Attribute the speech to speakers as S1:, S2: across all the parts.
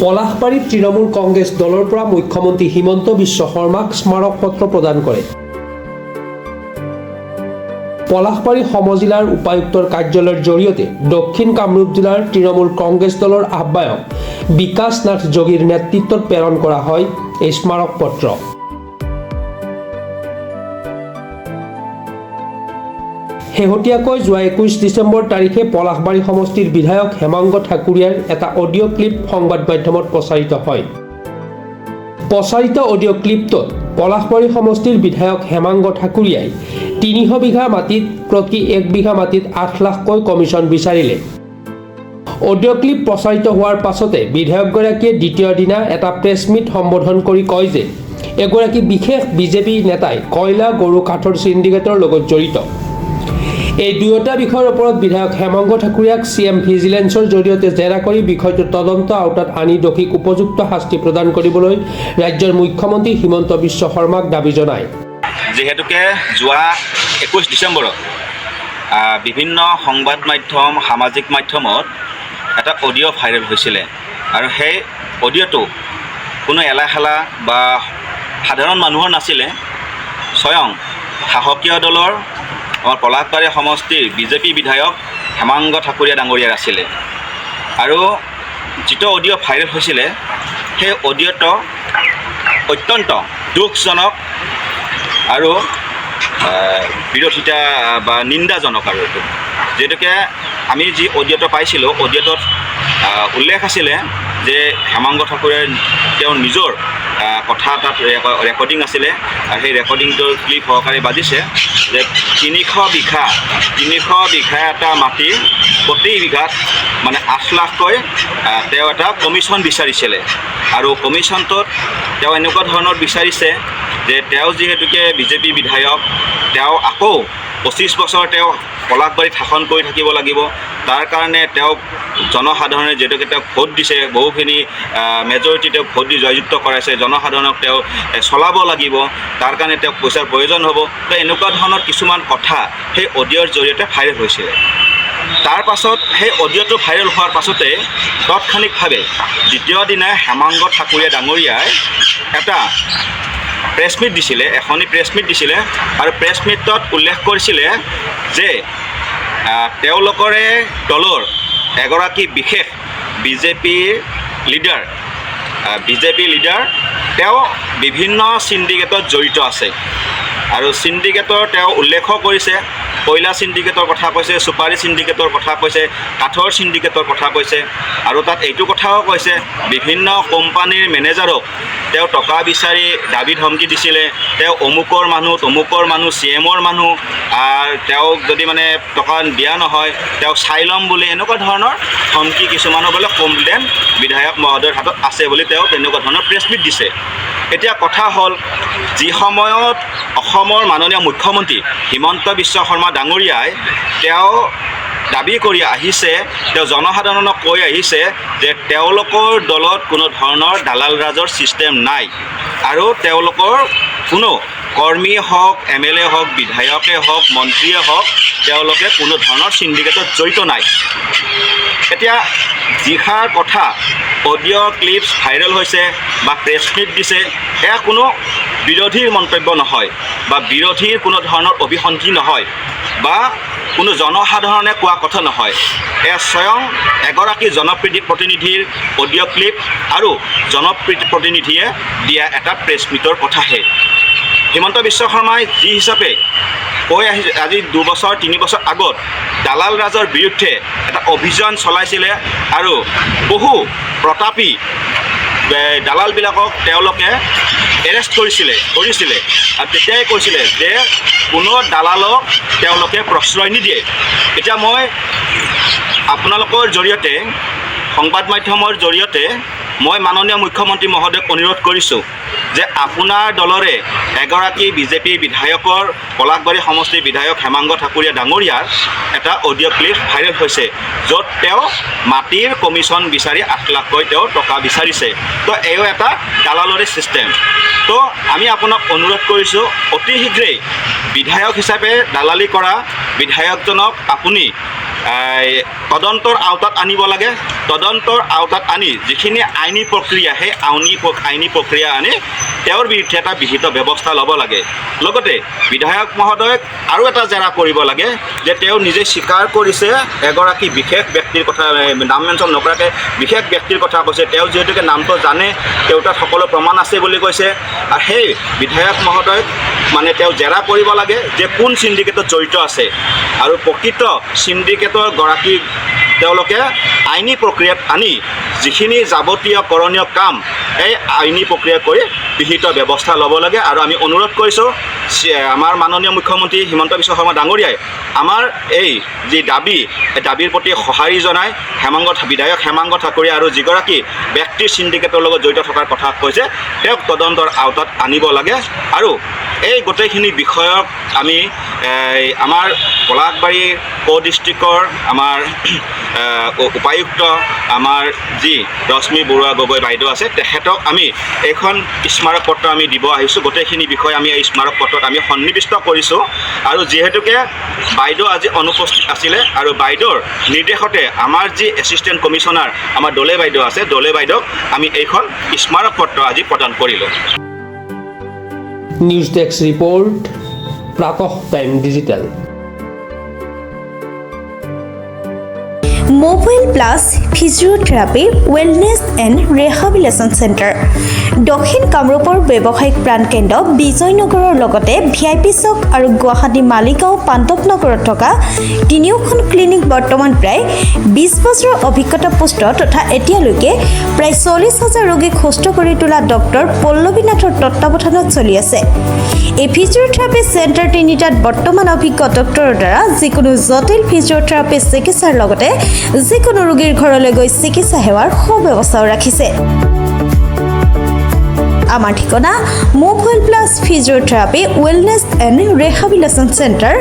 S1: পলাশবাৰীত তৃণমূল কংগ্ৰেছ দলৰ পৰা মুখ্যমন্ত্ৰী হিমন্ত বিশ্ব শৰ্মাক স্মাৰক পত্ৰ প্ৰদান কৰে। পলাশবাৰী সমজিলাৰ উপায়ুক্তৰ কাৰ্যালয়ৰ জৰিয়তে দক্ষিণ কামৰূপ জিলাৰ তৃণমূল কংগ্ৰেছ দলৰ আহ্বায়ক বিকাশ নাথ যোগীৰ নেতৃত্বত প্ৰেৰণ কৰা হয় এই স্মাৰক পত্ৰ। শেহতীয়াকৈ যোৱা 21 ডিচেম্বৰ তাৰিখে পলাশবাৰী সমষ্টিৰ বিধায়ক হেমাংগ ঠাকুৰীয়াৰ এটা অডিঅ' ক্লিপ সংবাদ মাধ্যমত প্ৰচাৰিত হয়। প্ৰচাৰিত অডিঅ' ক্লিপটোত পলাশবাৰী সমষ্টিৰ বিধায়ক হেমাংগ ঠাকুৰীয়াই 300 বিঘা মাটিত প্ৰতি 1 বিঘা মাটিত 8 লাখকৈ কমিশ্যন বিচাৰিলে। অডিঅ' ক্লিপ প্ৰচাৰিত হোৱাৰ পাছতে বিধায়কগৰাকীয়ে দ্বিতীয় দিনা এটা প্ৰেছ মিট সম্বোধন কৰি কয় যে এগৰাকী বিশেষ বিজেপি নেতাই কয়লা গৰু কাঠৰ চিণ্ডিকেটৰ লগত জড়িত। এই দুয়োটা বিষয়ৰ ওপৰত বিধায়ক হেমাংগ ঠাকুৰীয়াক CM ভিজিলেন্সৰ জৰিয়তে জেৰা কৰি বিষয়টো তদন্ত আওতাত আনি দোষীক উপযুক্ত শাস্তি প্ৰদান কৰিবলৈ ৰাজ্যৰ মুখ্যমন্ত্ৰী হিমন্ত বিশ্ব শৰ্মাক দাবী জনায়।
S2: যিহেতুকে যোৱা 21 ডিচেম্বৰত বিভিন্ন সংবাদ মাধ্যম সামাজিক মাধ্যমত এটা অডিঅ' ভাইৰেল হৈছিলে আৰু সেই অডিঅ'টো কোনো এলাহেলা বা সাধাৰণ মানুহৰ নাছিলে, স্বয়ং শাসকীয় দলৰ আমাৰ পলাশবাৰী সমষ্টিৰ বিজেপি বিধায়ক হেমাংগ ঠাকুৰীয়া ডাঙৰীয়াৰ আছিলে। আৰু যিটো অডিঅ' ভাইৰেল হৈছিলে সেই অডিঅ'টো অত্যন্ত দুখজনক আৰু বিৰোধিতা বা নিন্দাজনক। আৰু এইটো যিহেতুকে আমি যি অডিঅ'টো পাইছিলোঁ, অডিঅ'টোত উল্লেখ আছিলে যে হেমাংগ ঠাকুৰীয়াৰ তেওঁৰ নিজৰ কথা তাত ৰেকৰ্ডিং আছিলে আৰু সেই ৰেকৰ্ডিংটোৰ ক্লিপ সহকাৰে বাজিছে যে 300 বিঘা এটা মাটি প্ৰতি বিঘাত মানে 8 লাখকৈ তেওঁ এটা কমিশ্যন বিচাৰিছিলে। আৰু কমিশ্যনটোত তেওঁ এনেকুৱা ধৰণৰ বিচাৰিছে যে তেওঁ যিহেতুকে বিজেপি বিধায়ক, তেওঁ আকৌ 25 বছৰ তেওঁ পলাশবাৰীত শাসন কৰি থাকিব লাগিব। তাৰ কাৰণে তেওঁক জনসাধাৰণে যিহেতুকে তেওঁক ভোট দিছে, বহুখিনি মেজৰিটি তেওঁক ভোট দি জয়যুক্ত কৰাইছে, জনসাধাৰণক তেওঁ চলাব লাগিব, তাৰ কাৰণে তেওঁক পইচাৰ প্ৰয়োজন হ'ব। তো এনেকুৱা ধৰণৰ কিছুমান কথা সেই অডিঅ'ৰ জৰিয়তে ভাইৰেল হৈছিলে। তাৰ পাছত সেই অডিঅ'টো ভাইৰেল হোৱাৰ পাছতে তাৎক্ষণিকভাৱে দ্বিতীয় দিনাই হেমাংগ ঠাকুৰীয়া ডাঙৰীয়াই এটা প্ৰেছ মিট দিছিলে, এখনি প্ৰেছ মিট দিছিলে আৰু প্ৰেছ মিটত উল্লেখ কৰিছিলে যে তেওঁলোকৰে দলৰ এগৰাকী বিশেষ বিজেপি লিডাৰ তেওঁ বিভিন্ন চিণ্ডিকেটত জড়িত আছে। আৰু চিণ্ডিকেটৰ তেওঁ উল্লেখো কৰিছে, কয়লা চিণ্ডিকেটৰ কথা কৈছে, চুপাৰী চিণ্ডিকেটৰ কথা কৈছে, কাঠৰ চিণ্ডিকেটৰ কথা কৈছে। আৰু তাত এইটো কথাও কৈছে বিভিন্ন কোম্পানীৰ মেনেজাৰক তেওঁ টকা বিচাৰি দাবী ধমকি দিছিলে, তেওঁ অমুকৰ মানুহ CMৰ মানুহ, তেওঁক যদি মানে টকা দিয়া নহয় তেওঁ চাই ল'ম বুলি, এনেকুৱা ধৰণৰ ধমকি কিছুমানৰ বোলে কমপ্লেইন বিধায়ক মহোদয়ৰ হাতত আছে বুলি তেওঁ তেনেকুৱা ধৰণৰ প্ৰেছ মিট দিছে। এতিয়া কথা হ'ল, যি সময়ত অসমৰ মাননীয় মুখ্যমন্ত্ৰী হিমন্ত বিশ্ব শৰ্মা ডাঙৰীয়াই তেওঁ দাবী কৰি আহিছে, তেওঁ জনসাধাৰণক কৈ আহিছে যে তেওঁলোকৰ দলত কোনো ধৰণৰ দালাল ৰাজৰ ছিষ্টেম নাই আৰু তেওঁলোকৰ কোনো কৰ্মীয়ে হওক, MLA হওক, বিধায়কে হওক, মন্ত্ৰীয়ে হওক, তেওঁলোকে কোনো ধৰণৰ চিণ্ডিকেটত জড়িত নাই। এতিয়া যিষাৰ কথা অডিঅ' ক্লিপছ ভাইৰেল হৈছে বা প্ৰেছ মিট দিছে, এয়া কোনো বিৰোধীৰ মন্তব্য নহয় বা বিৰোধীৰ কোনো ধৰণৰ অভিসন্ধি নহয় বা কোনো জনসাধাৰণে কোৱা কথা নহয়। এয়া স্বয়ং এগৰাকী জনপ্ৰতিনিধিৰ অডিঅ' ক্লিপ আৰু জনপ্ৰতিনিধিয়ে দিয়া এটা প্ৰেছ মিটৰ কথাহে। হিমন্ত বিশ্ব শৰ্মাই যি হিচাপে কৈ আহিছে, আজি 2 বছৰ 3 বছৰ আগত দালাল ৰাজৰ বিৰুদ্ধে এটা অভিযান চলাইছিলে আৰু বহু প্ৰতাপী দালালবিলাকক তেওঁলোকে এৰেষ্ট কৰিছিলে আৰু তেতিয়াই কৈছিলে যে কোনো দালালক তেওঁলোকে প্ৰশ্ৰয় নিদিয়ে। এতিয়া মই আপোনালোকৰ জৰিয়তে, সংবাদ মাধ্যমৰ জৰিয়তে মই মাননীয় মুখ্যমন্ত্ৰী মহোদয়ক অনুৰোধ কৰিছোঁ যে আপোনাৰ দলৰে এগৰাকী বিজেপি বিধায়কৰ, পলাশবাৰী সমষ্টিৰ বিধায়ক হেমাংগ ঠাকুৰীয়া ডাঙৰীয়াৰ এটা অডিঅ' ক্লিপ ভাইৰেল হৈছে, য'ত তেওঁ মাটিৰ কমিশ্যন বিচাৰি 8 লাখকৈ তেওঁ টকা বিচাৰিছে। তো এও এটা দালালৰে ছিষ্টেম। তো আমি আপোনাক অনুৰোধ কৰিছোঁ, অতি শীঘ্ৰেই বিধায়ক হিচাপে দালালি কৰা বিধায়কজনক আপুনি তদন্তৰ আওতাত আনিব লাগে। তদন্তৰ আওতাত আনি যিখিনি আইনী প্ৰক্ৰিয়া সেই আইনী প্ৰক্ৰিয়া আনি তেওঁৰ বিৰুদ্ধে এটা বিহিত ব্যৱস্থা ল'ব লাগে। লগতে বিধায়ক মহোদয়ক আৰু এটা জেৰা কৰিব লাগে যে তেওঁ নিজে স্বীকাৰ কৰিছে এগৰাকী বিশেষ ব্যক্তিৰ কথা, নাম মেনশ্যন নকৰাকৈ বিশেষ ব্যক্তিৰ কথা কৈছে। তেওঁ যিহেতুকে নামটো জানে, তেওঁৰ তাত সকলো প্ৰমাণ আছে বুলি কৈছে। আৰু সেই বিধায়ক মহোদয়ক মানে তেওঁ জেৰা কৰিব লাগে যে কোন চিণ্ডিকেটত জড়িত আছে আৰু প্ৰকৃত চিণ্ডিকেটৰ গৰাকী তেওঁলোকে আইনী প্ৰক্ৰিয়াত আনি যিখিনি যাৱতীয় কৰণীয় কাম এই আইনী প্ৰক্ৰিয়া কৰি বিহিত ব্যৱস্থা ল'ব লাগে। আৰু আমি অনুৰোধ কৰিছোঁ আমাৰ মাননীয় মুখ্যমন্ত্ৰী হিমন্ত বিশ্ব শৰ্মা ডাঙৰীয়াই আমাৰ এই যি দাবী, এই দাবীৰ প্ৰতি সঁহাৰি জনাই বিধায়ক হেমাংগ ঠাকুৰীয়া আৰু যিগৰাকী ব্যক্তিৰ চিণ্ডিকেটৰ লগত জড়িত থকাৰ কথা কৈছে তেওঁক তদন্তৰ আওতাত আনিব লাগে। আৰু এই গোটেইখিনি বিষয়ক আমি আমাৰ পলাশবাৰী ডিষ্ট্ৰিক্টৰ আমাৰ উপায়ুক্ত আমাৰ যি ৰশ্মি বৰুৱা গগৈ বাইদেউ আছে, তেখেতক আমি এইখন স্মাৰক পত্ৰ আমি দিব আহিছোঁ। গোটেইখিনি বিষয় আমি এই স্মাৰক পত্ৰত আমি সন্নিৱিষ্ট কৰিছোঁ। আৰু যিহেতুকে বাইদেউ আজি অনুপস্থিত আছিলে আৰু বাইদেউৰ নিৰ্দেশতে আমাৰ যি এছিষ্টেণ্ট কমিশ্যনাৰ আমাৰ দলে বাইদেউ আছে, দলে বাইদেউক আমি এইখন স্মাৰক পত্ৰ আজি প্ৰদান কৰিলোঁ।
S1: News desk report, Pratah time digital.
S3: Mobile plus physiotherapy wellness and rehabilitation centre, দক্ষিণ কামৰূপৰ ব্যৱসায়িক প্ৰাণকেন্দ্ৰ বিজয়নগৰৰ লগতে VIP চক আৰু গুৱাহাটী মালিগাঁও পাণ্ডৱনগৰত থকা তিনিওখন ক্লিনিক বৰ্তমান প্ৰায় 20 বছৰৰ অভিজ্ঞতা পুষ্ট তথা এতিয়ালৈকে প্ৰায় 40,000 ৰোগীক সুস্থ কৰি তোলা ডক্টৰ পল্লৱী নাথৰ তত্বাৱধানত চলি আছে। এই ফিজিঅ'থেৰাপি চেণ্টাৰ তিনিটাত বৰ্তমান অভিজ্ঞ ডক্টৰৰ দ্বাৰা যিকোনো জটিল ফিজিঅ'থেৰাপি চিকিৎসাৰ লগতে যিকোনো ৰোগীৰ ঘৰলৈ গৈ চিকিৎসা সেৱাৰ সুব্যৱস্থাও ৰাখিছে। আমাৰ ঠিকনা mobile plus physiotherapy wellness and rehabilitation centre,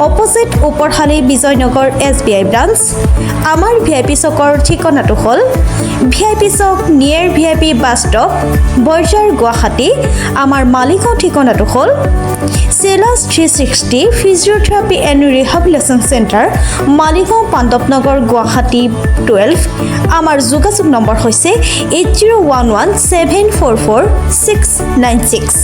S3: opposite Uparshali Bijoynagar SBI branch. আমাৰ VIP চকৰ ঠিকনাটো হ'ল VIP Chowk near VIP bus stop, Borjhar, Guwahati. আমাৰ মালিগাঁও ঠিকনাটো হ'ল চেলাছ 360 physiotherapy and rehabilitation centre, Maligaon Pandavnagar, Guwahati 12। আমাৰ যোগাযোগ নম্বৰ হৈছে 8011744696।